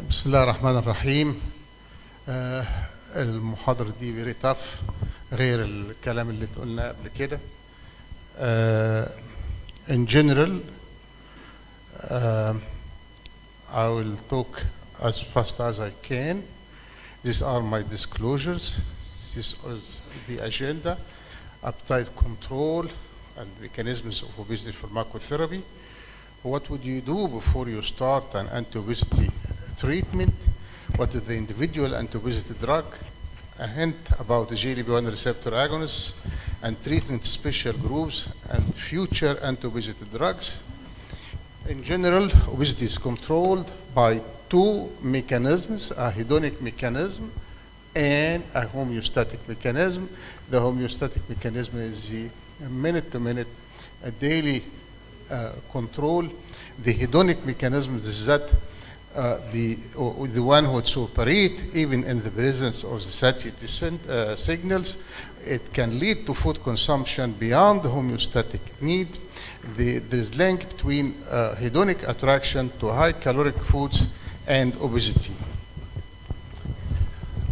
بسم الله الرحمن الرحيم. المحاضرة دي very tough غير الكلام اللي قلناه قبل كده. In general, I will talk as fast as I can. These are my disclosures. This is the agenda, appetite control and mechanisms of obesity pharmacotherapy. What would you do before you start an anti-obesity treatment? What is the individual anti-obesity drug? A hint about the GLP-1 receptor agonists and treatment special groups and future anti-obesity drugs. In general, obesity is controlled by two mechanisms, a hedonic mechanism and a homeostatic mechanism. The homeostatic mechanism is the minute-to-minute, daily control. The hedonic mechanism is that the one which operate even in the presence of the satiety signals. It can lead to food consumption beyond the homeostatic need. There is link between hedonic attraction to high caloric foods and obesity.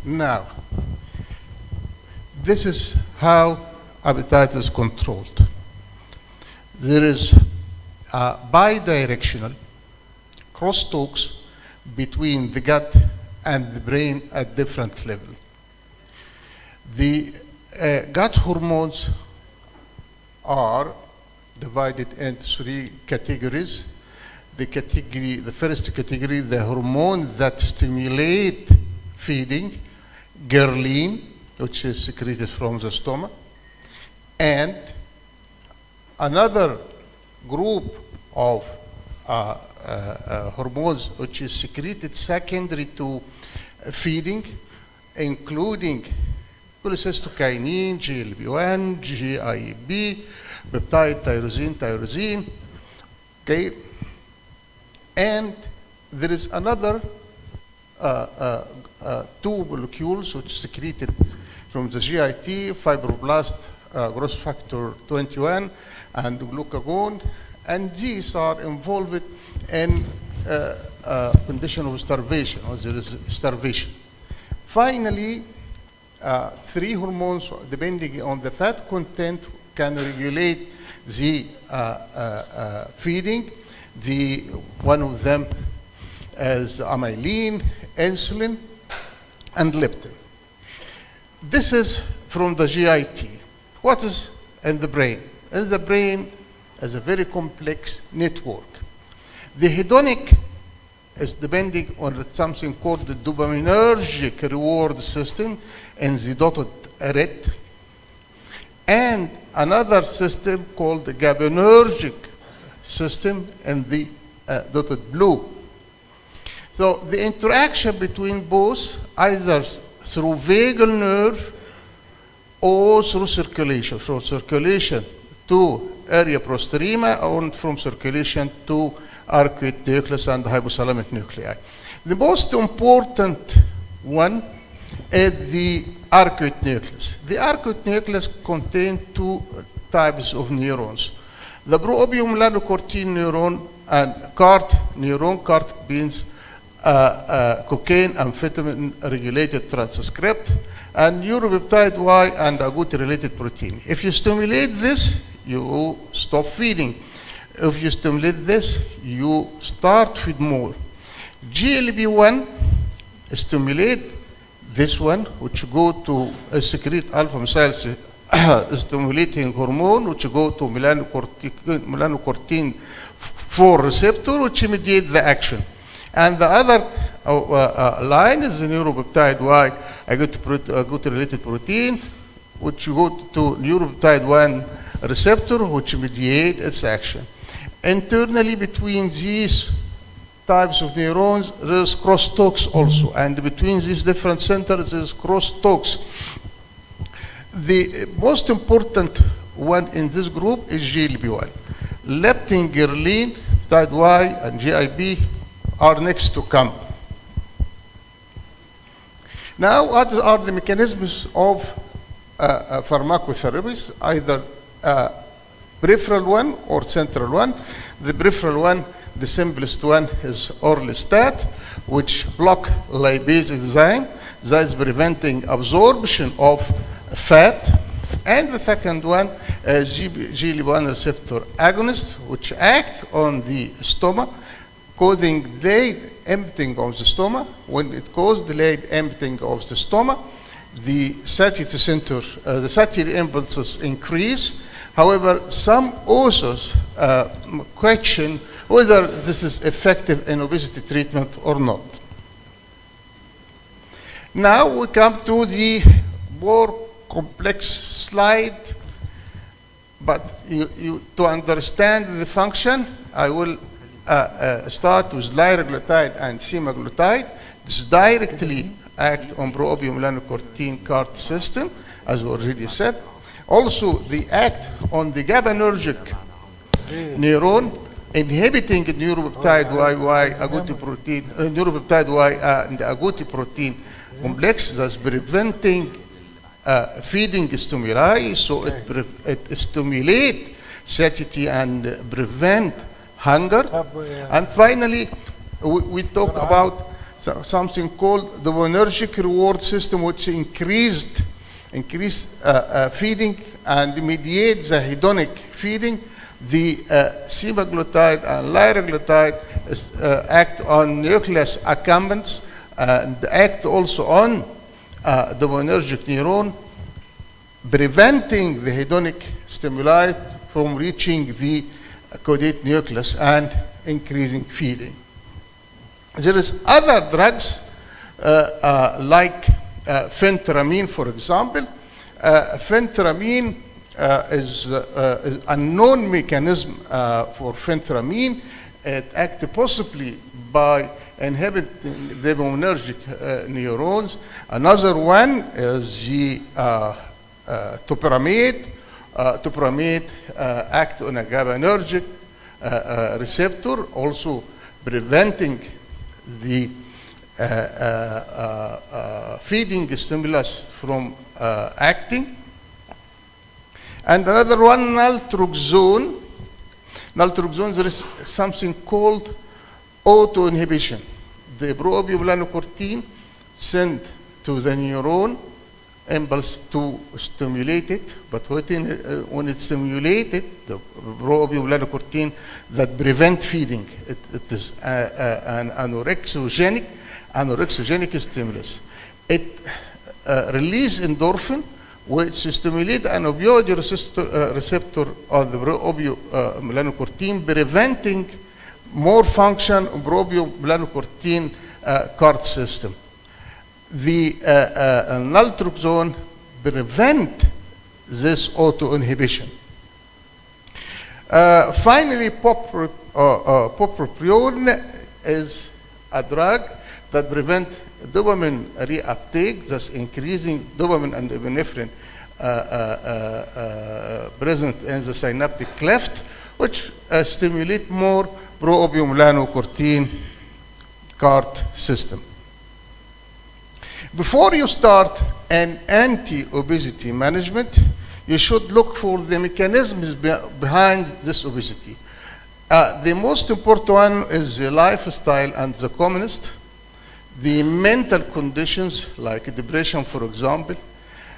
Now, this is how appetite is controlled. There is bidirectional crosstalks between the gut and the brain at different levels. The gut hormones are divided into three categories. The first category, the hormones that stimulate feeding, ghrelin, which is secreted from the stomach, and another group of hormones which is secreted secondary to feeding, including cholecystokinin, GLP-1, GIB, peptide, tyrosine. Okay, and there is another two molecules which secreted from the GIT, fibroblast, growth factor 21, and glucagon, and these are involved in condition of starvation, or there is starvation. Finally, three hormones, depending on the fat content, can regulate the feeding. One of them is amylin, insulin, and leptin. This is from the GIT. What is in the brain? In the brain is a very complex network. The hedonic is depending on something called the dopaminergic reward system in the dotted red, and another system called the GABAergic system in the dotted blue. So the interaction between both, either through vagal nerve or through circulation, from circulation to area prostrema, or from circulation to arcuate nucleus and hypothalamic nuclei. The most important one is the arcuate nucleus. The arcuate nucleus contains two types of neurons. The pro-opiomelanocortin neuron and CART neuron. CART means cocaine amphetamine regulated transcript, and neuropeptide Y and agouti related protein. If you stimulate this, you stop feeding. If you stimulate this, you start feed more. GLP-1 stimulate this one, which go to secrete alpha methyl stimulating hormone, which go to melanocortin 4 receptor, which mediate the action. And the other line is the neuropeptide Y, agouti related protein, which go to neuropeptide 1 receptor, which mediate its action. Internally between these types of neurons, there's crosstalks also, and between these different centers, there's crosstalks. The most important one in this group is GLP-1. Leptin, ghrelin, peptide Y, and GIB are next to come. Now, what are the mechanisms of pharmacotherapies, either peripheral one or central one? The peripheral one, the simplest one, is orlistat, which block lipase enzyme that is preventing absorption of fat. And the second one is GLP-1 receptor agonist, which act on the stomach, causing delayed emptying of the stomach. When it causes delayed emptying of the stomach, the satiety center, the satiety impulses increase. However, some authors question whether this is effective in obesity treatment or not. Now we come to the more complex slide, but to understand the function, I will start with liraglutide and semaglutide. This directly act on pro-opiomelanocortin CART system, as we already said. Also, they act on the GABAergic neuron, inhibiting neuropeptide YY agouti neuropeptide Y and agouti protein complex, that's preventing feeding stimuli, so it stimulates satiety and prevent hunger. And finally, we talk about something called the dopaminergic reward system, which increase feeding and mediate the hedonic feeding. The semaglutide and liraglutide act on nucleus accumbens and act also on the dopaminergic neuron, preventing the hedonic stimuli from reaching the caudate nucleus and increasing feeding. There is other drugs like phentermine, for example. Phentermine is a known mechanism for phentermine. It acts possibly by inhibiting the dopaminergic neurons. Another one is the topiramate. Topiramate acts on a GABAergic receptor, also preventing the feeding stimulus from acting. And another one, naltrexone. Naltrexone, there is something called autoinhibition. The pro-opiomelanocortin send to the neuron impulse to stimulate it, but when it's stimulated, the pro-opiomelanocortin that prevent feeding, it is an anorexogenic stimulus. It releases endorphin, which stimulate an opioid receptor on the pro-opiomelanocortin, preventing more function of pro-opiomelanocortin CART system. The naltrexone prevent this autoinhibition. Finally, popropion is a drug that prevents dopamine reuptake, thus increasing dopamine and epinephrine present in the synaptic cleft, which stimulate more pro-opiomelanocortin CART system. Before you start an anti-obesity management, you should look for the mechanisms behind this obesity. The most important one is the lifestyle and the commonest. The mental conditions like depression, for example.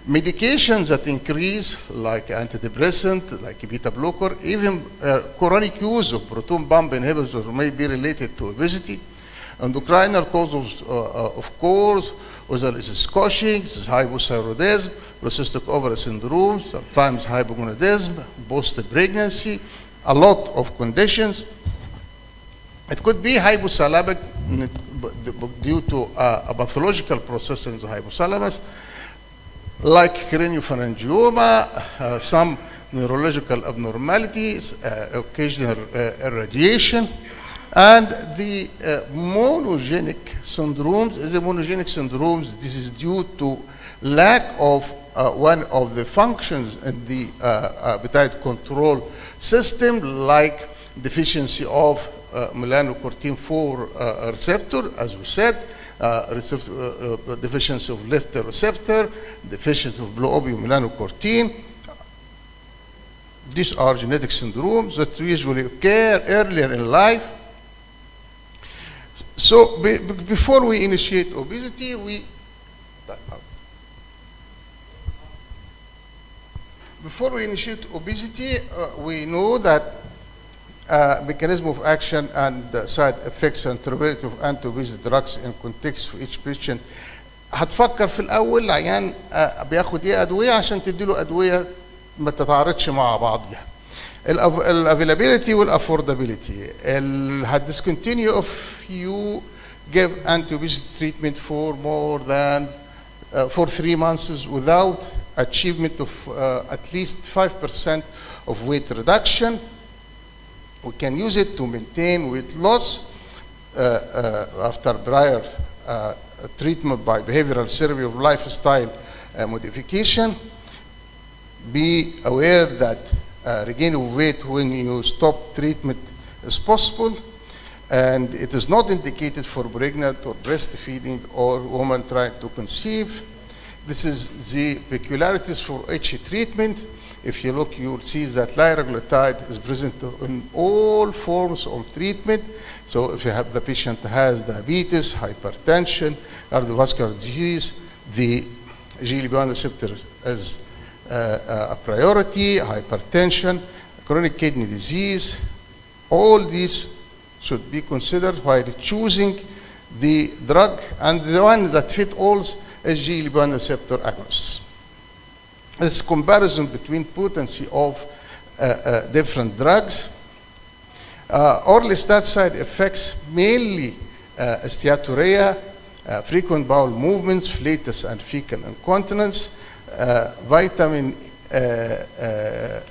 Medications that increase like antidepressant, like beta blocker, even chronic use of proton pump inhibitors may be related to obesity. Endocrine causes, of course, whether it's Cushing, it's hypothyroidism, polycystic ovary syndrome, sometimes hypogonadism, post-pregnancy, a lot of conditions. It could be hypothalamic due to a pathological process in the hypothalamus, like craniopharyngioma, some neurological abnormalities, occasional irradiation, and the monogenic syndromes. The monogenic syndromes, this is due to lack of one of the functions in the appetite control system, like deficiency of melanocortin-4 receptor, as we said, deficiency of left receptor, deficiency of pro-opiomelanocortin. These are genetic syndromes that usually occur earlier in life. So before we initiate obesity, we know that mechanism of action and side effects and tolerability of anti-obesity drugs in context for each patient. هتفكر في الأول عيان بياخد إيه أدوية عشان تديله أدوية ما تتعارضش مع بعضها. الافيلابيلتي والافوردابيلتي. هتدiscontinue if you give anti-obesity treatment for more than for 3 months without achievement of at least 5% of weight reduction. We can use it to maintain weight loss after prior treatment by behavioral therapy of lifestyle modification. Be aware that regain of weight when you stop treatment is possible, and it is not indicated for pregnant or breastfeeding or woman trying to conceive. This is the peculiarities for each treatment. If you look, you will see that liraglutide is present in all forms of treatment. So if you have the patient has diabetes, hypertension, cardiovascular disease, the GLP-1 receptor is a priority, hypertension, chronic kidney disease. All these should be considered while choosing the drug, and the one that fit all is GLP-1 receptor agonists. This comparison between potency of different drugs. Orlistat side effects mainly steatorrhea, frequent bowel movements, flatus and fecal incontinence, vitamin A,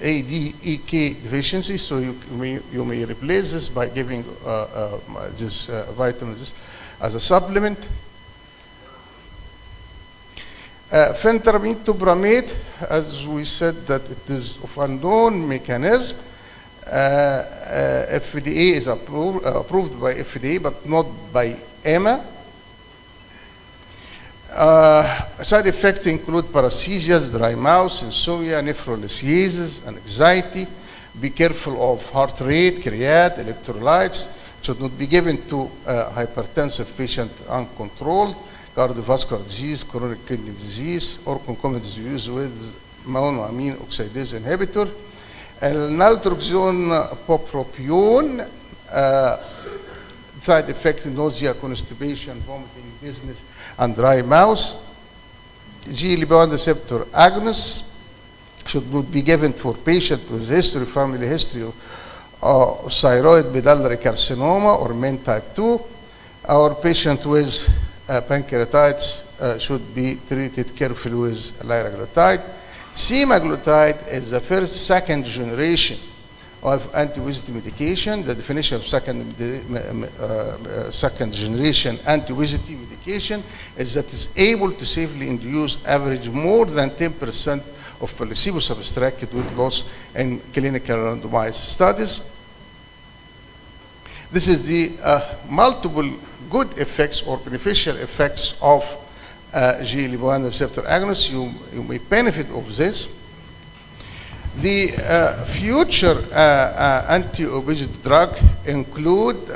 D, E, K deficiency. So you may replace this by giving this vitamins as a supplement. Phentermine tobramate, as we said, that it is of unknown mechanism. FDA is approved by FDA, but not by EMA. Side effects include paresthesias, dry mouth, insomnia, nephrolithiasis, and anxiety. Be careful of heart rate, creat, electrolytes. Should not be given to hypertensive patient uncontrolled. Cardiovascular disease, chronic kidney disease, or concomitant use with monoamine oxidase inhibitor. Naltrexone popropion, side effect nausea, constipation, vomiting, dizziness, and dry mouth. GLP-1 receptor agonists should not be given for patients with history, family history of thyroid medullary carcinoma or MEN type 2. Our patient with pancreatitis should be treated carefully with liraglutide. Semaglutide is the second generation of anti-obesity medication. The definition of second generation anti-obesity medication is that it's able to safely induce average more than 10% of placebo-subtracted weight loss in clinical randomized studies. This is the multiple good effects or beneficial effects of GLP-1 receptor agonists. You may benefit of this. The future anti-obesity drug include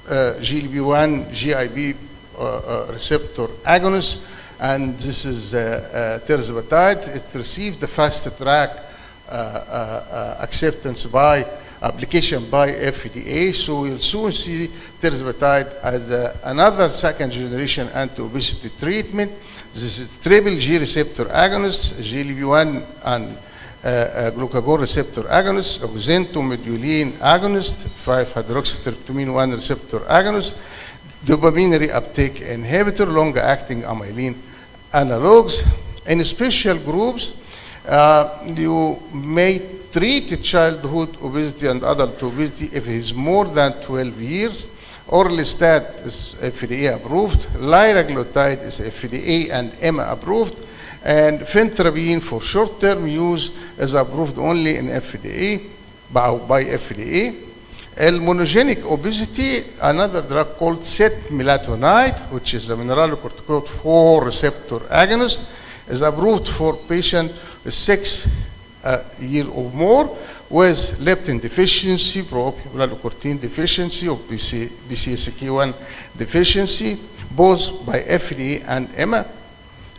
GLP-1 GIP receptor agonists, and this is tirzepatide. It received the fast track acceptance by application by FDA, so we'll soon see tirzepatide as another second generation anti-obesity treatment. This is triple G receptor agonist, GLP-1 and glucagon receptor agonist, oxyntomodulin agonist, 5-hydroxytryptamine 1 receptor agonist, dopamine reuptake inhibitor, long-acting amylin analogs. In special groups, you may treat childhood obesity and adult obesity if it is more than 12 years. Orlistat is FDA approved. Liraglutide is FDA and EMA approved. And phentermine for short-term use is approved only in FDA, by FDA. Monogenic obesity, another drug called setmelanotide, which is a mineralocorticoid 4 receptor agonist, is approved for patients with 6 years or more with leptin deficiency, propionyl deficiency, or PCSK1 deficiency, both by FDA and EMA.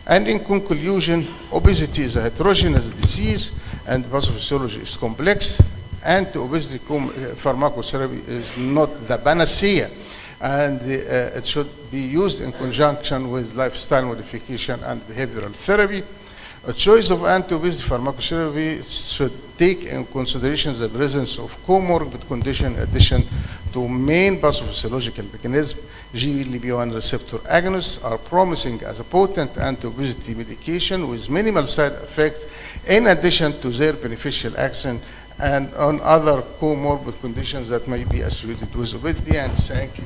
And in conclusion, obesity is a heterogeneous disease and pathophysiology is complex, and obesity pharmacotherapy is not the panacea, and it should be used in conjunction with lifestyle modification and behavioral therapy. A choice of anti-obesity pharmacotherapy should take in consideration the presence of comorbid condition in addition to main pathophysiological mechanism. GLP-1 receptor agonists are promising as a potent anti-obesity medication with minimal side effects in addition to their beneficial action and on other comorbid conditions that may be associated with obesity. And thank you.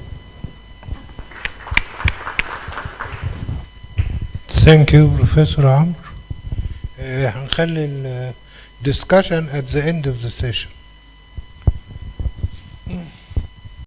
Thank you, Professor عمرو. هنخلي ال discussion at the end of the session.